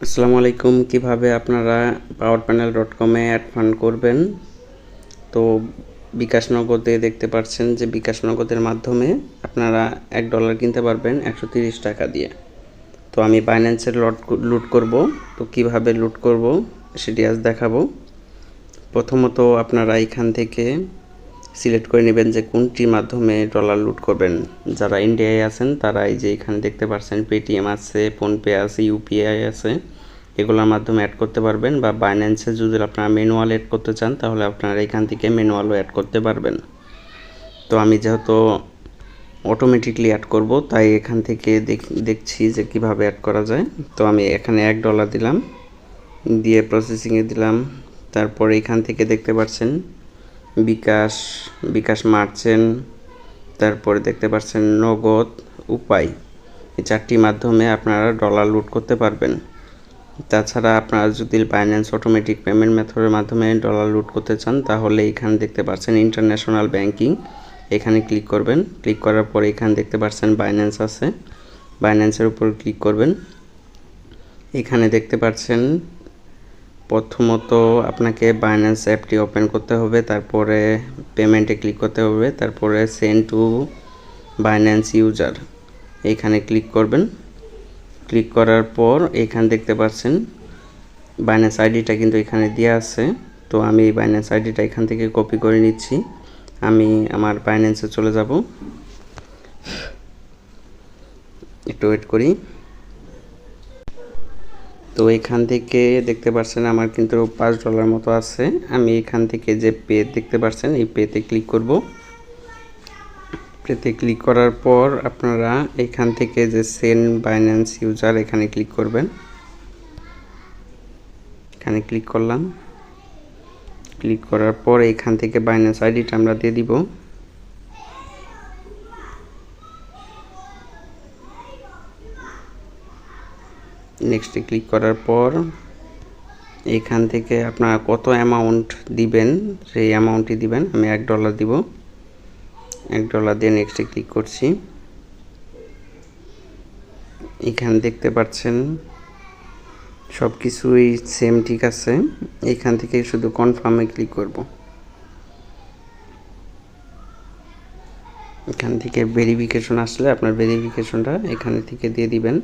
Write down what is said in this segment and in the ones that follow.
আসসালামু আলাইকুম। কিভাবে আপনারা powerpanel.com এ অ্যাড ফান্ড করবেন। তো বিকাশ নগদে দেখতে পাচ্ছেন যে বিকাশ নগদের মাধ্যমে আপনারা $1 কিনতে পারবেন 130 টাকা দিয়ে। তো আমি বাইন্যান্সের লুট করব। তো কিভাবে লুট করব সেটি আজ দেখাবো। প্রথমত আপনারা এখান থেকে সিলেক্ট করে নেবেন যে কোনটির মাধ্যমে ডলার লুট করবেন। যারা ইন্ডিয়ায় আছেন তারা এই যে এখানে দেখতে পাচ্ছেন পেটিএম আছে, ফোনপে আছে, ইউপিআই আছে, এগুলোর মাধ্যমে অ্যাড করতে পারবেন। বা বাইন্যান্সে যদি আপনারা ম্যানুয়াল অ্যাড করতে চান তাহলে আপনারা এখান থেকে ম্যানুয়ালও অ্যাড করতে পারবেন। তো আমি যেহেতু অটোমেটিকলি অ্যাড করব তাই এখান থেকে দেখছি যে কিভাবে অ্যাড করা যায়। তো আমি এখানে $1 দিলাম, দিয়ে প্রসেসিংয়ে দিলাম। তারপরে এখান থেকে দেখতে পাচ্ছেন বিকাশ মার্চেন্ট, তারপরে দেখতে পাচ্ছেন নগদ, উপায়, এই 4টি মাধ্যমে আপনারা ডলার লুট করতে পারবেন। তাছাড়া আপনারা যদি বাইন্যান্স অটোমেটিক পেমেন্ট মেথডের মাধ্যমে ডলার লুট করতে চান তাহলে এখানে দেখতে পাচ্ছেন ইন্টারন্যাশনাল ব্যাংকিং, এখানে ক্লিক করবেন। ক্লিক করার পরে এখানে দেখতে পাচ্ছেন বাইন্যান্স আছে, বাইন্যান্সের উপর ক্লিক করবেন। এখানে দেখতে পাচ্ছেন প্রথমত আপনাকে বাইন্যান্স অ্যাপটি ওপেন করতে হবে, তারপরে পেমেন্টে ক্লিক করতে হবে, তারপরে সেন্ড টু বাইন্যান্স ইউজার এখানে ক্লিক করবেন। ক্লিক করার পর এখানে দেখতে পাচ্ছেন বাইন্যান্স আইডিটা কিন্তু এখানে দেওয়া আছে। তো আমি এই বাইন্যান্স আইডিটা এখান থেকে কপি করে নিচ্ছি। আমি আমার বাইন্যান্সে চলে যাব, একটু ওয়েট করি। তো এখান থেকে দেখতে পাচ্ছেন আমার কিন্তু $5 মতো আছে। আমি এখান থেকে যে পে দেখতে পাচ্ছেন এই পেতে ক্লিক করব। পেতে ক্লিক করার পর আপনারা এখান থেকে যে সেন্ড বাইন্যান্স ইউজার এখানে ক্লিক করবেন। এখানে ক্লিক করলাম। ক্লিক করার পর এখান থেকে বাইন্যান্স আইডিটা আমরা দিয়ে দিব। নেক্সটে ক্লিক করার পর এখান থেকে আপনারা কত অ্যামাউন্ট দিবেন সেই অ্যামাউন্টই দিবেন। আমি $1 দিব, $1 দিয়ে নেক্সটে ক্লিক করছি। এখানে দেখতে পাচ্ছেন সব কিছুই সেম ঠিক আছে। এখান থেকে শুধু কনফার্মে ক্লিক করব। এখান থেকে ভেরিফিকেশন আসলে আপনার ভেরিফিকেশনটা এখানে থেকে দিয়ে দিবেন।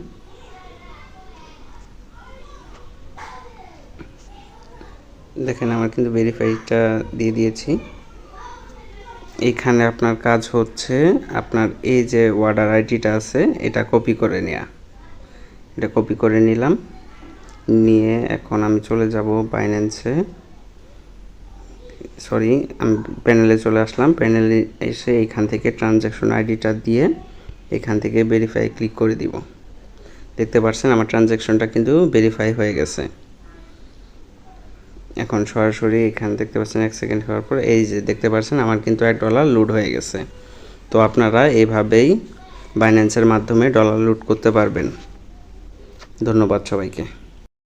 দেখেন আমার কিন্তু ভেরিফাইটা দিয়ে দিয়েছি। এখানে আপনার কাজ হচ্ছে আপনার এই যে অর্ডার আইডিটা আছে এটা কপি করে নেওয়া। এটা কপি করে নিলাম, নিয়ে এখন আমি চলে যাব বাইন্যান্সে, আমি প্যানেলে চলে আসলাম। প্যানেলে এসে এখান থেকে ট্রানজ্যাকশন আইডিটা দিয়ে এখান থেকে ভেরিফাই ক্লিক করে দিব। দেখতে পাচ্ছেন আমার ট্রানজ্যাকশনটা কিন্তু ভেরিফাই হয়ে গেছে। এখন সরাসরি এখানে দেখতে পাচ্ছেন 1 সেকেন্ড হওয়ার পর এই যে দেখতে পাচ্ছেন আমার কিন্তু $1 লুট হয়ে গেছে। তো আপনারা এইভাবেই বাইন্যান্সের মাধ্যমে ডলার লুট করতে পারবেন। ধন্যবাদ সবাইকে।